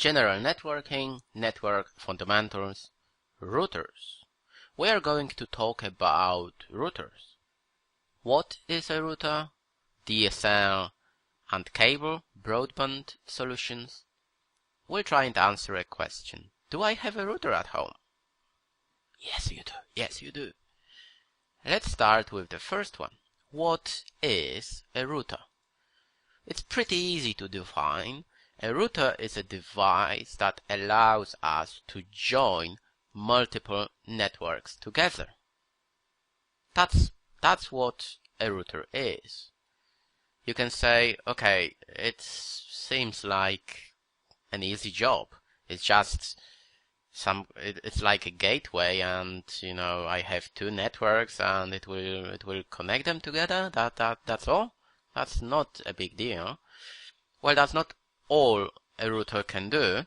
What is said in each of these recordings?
General networking, network fundamentals, routers. We are going to talk about routers. What is a router? DSL and cable, broadband solutions. We'll try and answer a question. Do I have a router at home? Yes, you do. Yes, you do. Let's start with the first one. What is a router? It's pretty easy to define. A router is a device that allows us to join multiple networks together. That's what a router is. You can say, okay, it seems like an easy job. It's just it's like a gateway, and I have two networks and it will connect them together. That's all. That's not a big deal. Well, that's not all a router can do.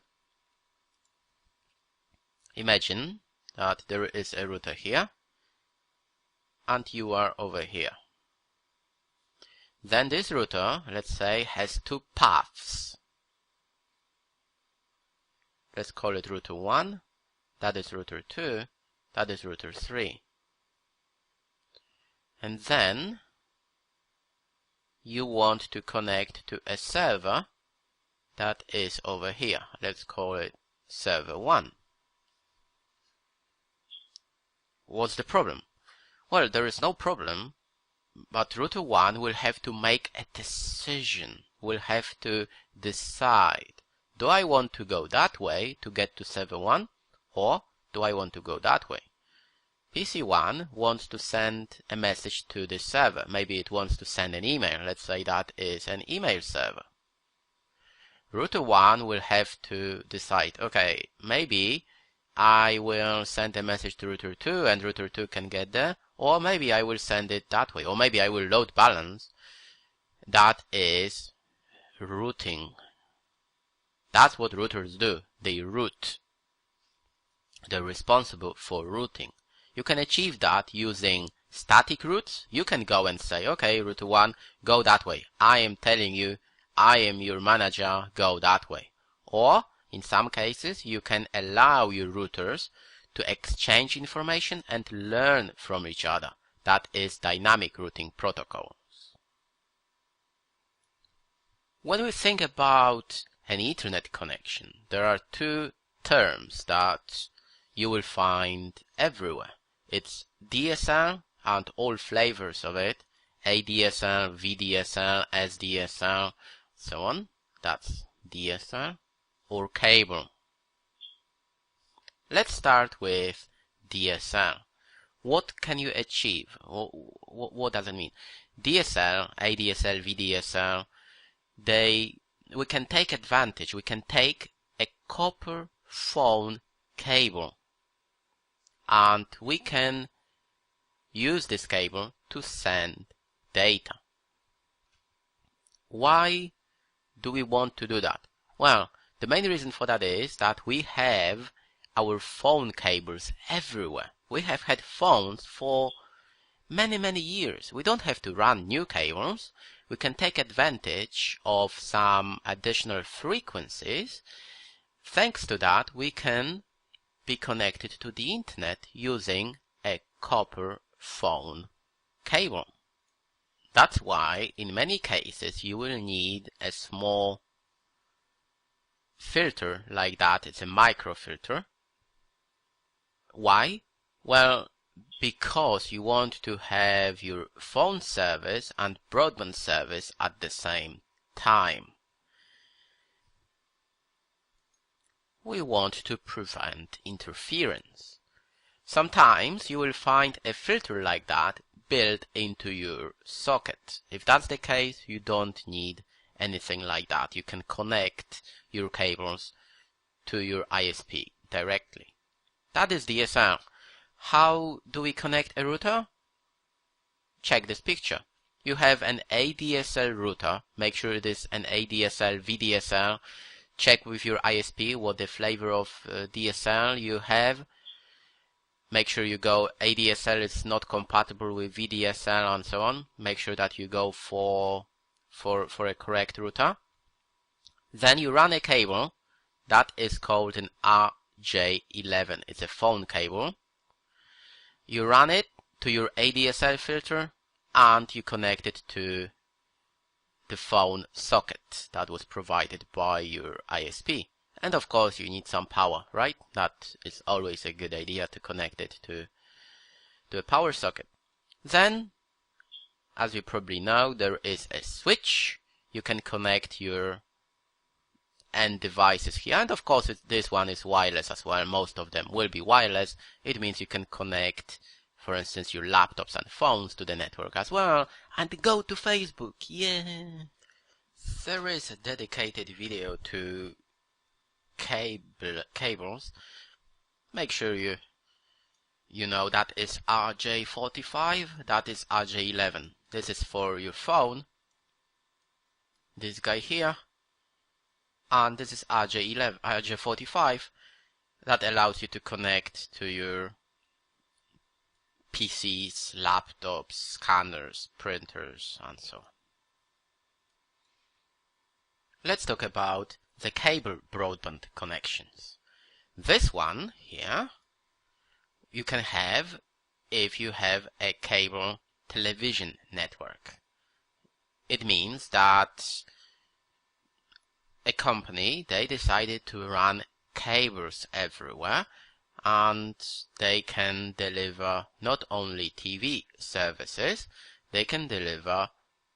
Imagine that there is a router here and you are over here. Then this router, let's say, has two paths. Let's call it router 1, that is router 2, that is router 3. And then you want to connect to a server that is over here. Let's call it server 1. What's the problem? Well, there is no problem, but router 1 will have to make a decision, will have to decide. Do I want to go that way to get to server 1, or do I want to go that way? PC1 wants to send a message to the server. Maybe it wants to send an email. Let's say that is an email server. Router 1 will have to decide, okay, maybe I will send a message to router 2 and router 2 can get there, or maybe I will send it that way, or maybe I will load balance. That is routing. That's what routers do. They route. They're responsible for routing. You can achieve that using static routes. You can go and say, okay, router 1, go that way. I am telling you, I am your manager, go that way. Or, in some cases, you can allow your routers to exchange information and learn from each other. That is dynamic routing protocols. When we think about an Ethernet connection, there are two terms that you will find everywhere. It's DSL and all flavors of it, ADSL, VDSL, SDSL, so on. That's DSL, or cable. Let's start with DSL. What can you achieve? What does it mean? DSL, ADSL, VDSL, we can take advantage. We can take a copper phone cable and we can use this cable to send data. Why do we want to do that? Well, the main reason for that is that we have our phone cables everywhere. We have had phones for many years. We don't have to run new cables. We can take advantage of some additional frequencies. Thanks to that, we can be connected to the internet using a copper phone cable. That's why in many cases you will need a small filter like that. It's a microfilter. Why? Well, because you want to have your phone service and broadband service at the same time. We want to prevent interference. Sometimes you will find a filter like that built into your socket. If that's the case, you don't need anything like that. You can connect your cables to your ISP directly. That is DSL. How do we connect a router? Check this picture. You have an ADSL router. Make sure it is an ADSL, VDSL. Check with your ISP what the flavor of DSL you have. Make sure you go ADSL is not compatible with VDSL and so on. Make sure that you go for a correct router. Then you run a cable That is called an RJ11. It's a phone cable. You run it to your ADSL filter and you connect it to the phone socket that was provided by your ISP. And of course you need some power, right? That is always a good idea to connect it to a power socket. Then, as you probably know, there is a switch. You can connect your end devices here, and of course this one is wireless as well. Most of them will be wireless. It means you can connect, for instance, your laptops and phones to the network as well, and go to Facebook. Yeah. There is a dedicated video to cables. Make sure you know that is RJ45, that is RJ11. This is for your phone, this guy here, and this is RJ11, RJ45, that allows you to connect to your PCs, laptops, scanners, printers, and so on. Let's talk about the cable broadband connections. This one here you can have if you have a cable television network. It means that a company, they decided to run cables everywhere, and they can deliver not only TV services, they can deliver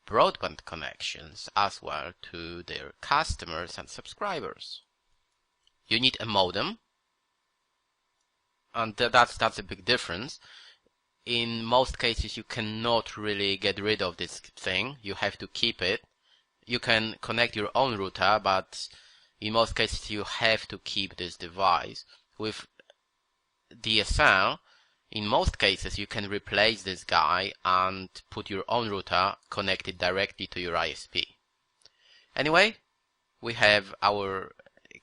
broadband connections as well to their customers and subscribers. You need a modem, and that's a big difference. In most cases you cannot really get rid of this thing, you have to keep it. You can connect your own router, but in most cases you have to keep this device. With DSL, in most cases you can replace this guy and put your own router connected directly to your ISP. Anyway, we have our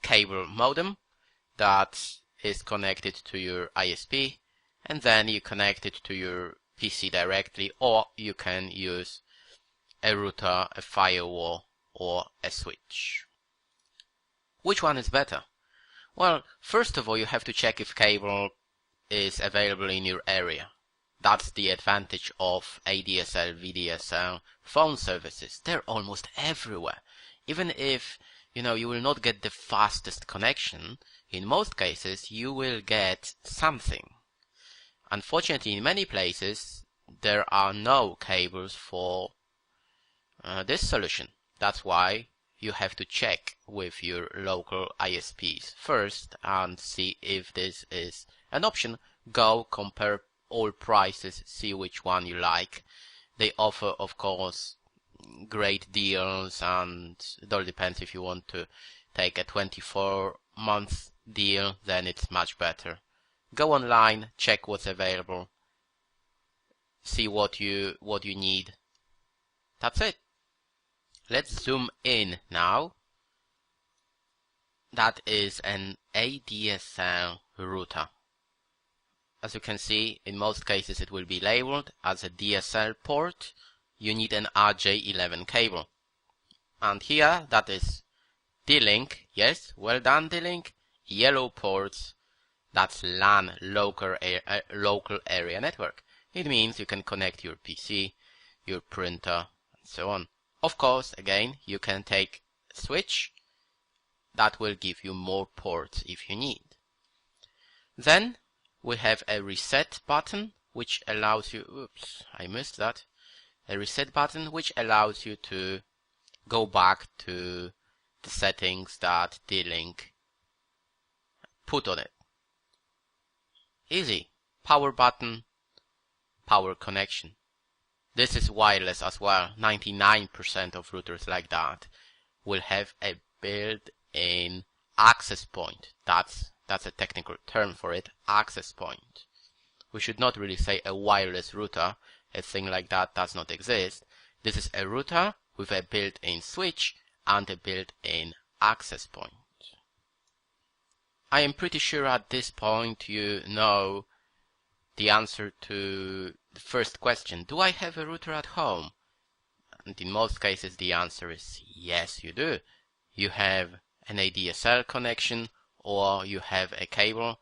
cable modem that is connected to your ISP, and then you connect it to your PC directly, or you can use a router, a firewall, or a switch. Which one is better? Well, first of all, you have to check if cable is available in your area. That's the advantage of ADSL, VDSL phone services. They're almost everywhere. Even if you will not get the fastest connection, in most cases you will get something. Unfortunately, in many places there are no cables for this solution. That's why you have to check with your local ISPs first and see if this is an option. Go compare all prices, see which one you like. They offer, of course, great deals, and it all depends. If you want to take a 24-month deal, then it's much better. Go online, check what's available, see what you need. That's it. Let's zoom in now. That is an ADSL router. As you can see, in most cases it will be labeled as a DSL port. You need an RJ11 cable. And here, that is D-Link. Yes, well done, D-Link. Yellow ports. That's LAN, local area network. It means you can connect your PC, your printer, and so on. Of course, again, you can take a switch. That will give you more ports if you need. Then we have a reset button, which allows you, oops, I missed that. A reset button which allows you to go back to the settings that D-Link put on it. Easy. Power button, power connection. This is wireless as well. 99% of routers like that will have a built-in access point. That's a technical term for it, access point. We should not really say a wireless router. A thing like that does not exist. This is a router with a built-in switch and a built-in access point. I am pretty sure at this point you know the answer to the first question. Do I have a router at home? And in most cases the answer is yes, you do. You have an ADSL connection, or you have a cable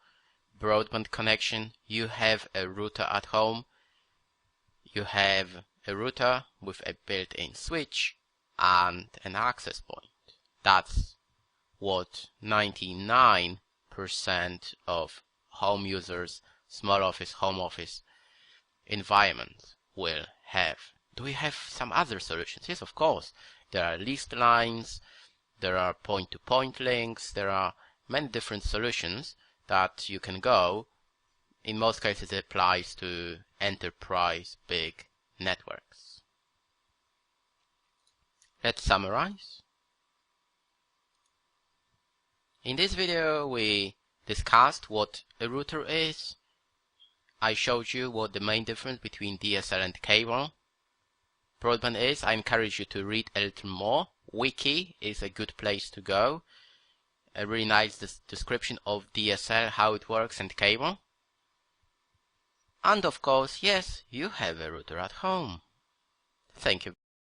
broadband connection, you have a router at home, you have a router with a built-in switch and an access point. That's what 99% of home users, small office, home office environments will have. Do we have some other solutions? Yes, of course. There are list lines, there are point-to-point links, there are many different solutions that you can go. In most cases it applies to enterprise big networks. Let's summarize. In this video we discussed what a router is. I showed you what the main difference between DSL and cable broadband is. I encourage you to read a little more. Wiki is a good place to go. A really nice description of DSL, how it works, and cable. And of course, yes, you have a router at home. Thank you.